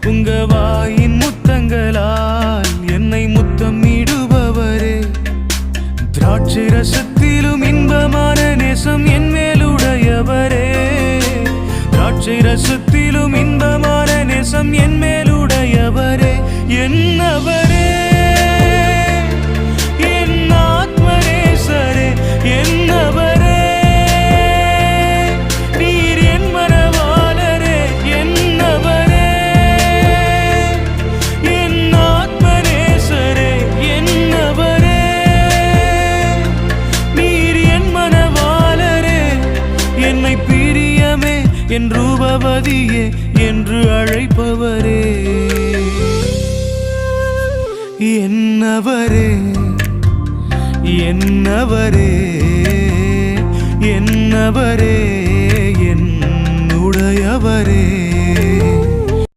உங்க வாயின் முத்தங்களால் என்னை முத்தமிடுபவரே. திராட்சை ரசத்திலும் இன்பமான நேசம் என் மேலுடையவரே. திராட்சை ரசத்திலும் இன்பமான நேசம் என் மேலுடையவரே. என்னவரே, என் ஆத்மநேசரே, என்னவரே, நீர் என் மனவாளரே. என்னவரே, என் ஆத்மநேசரே, என்னவரே, நீர் என் மனவாளரே. என்னை பிரியமே, என் ரூபவதியே என்று அழைப்பவரே. என்னவரே, என்னவரே, என்னவரே.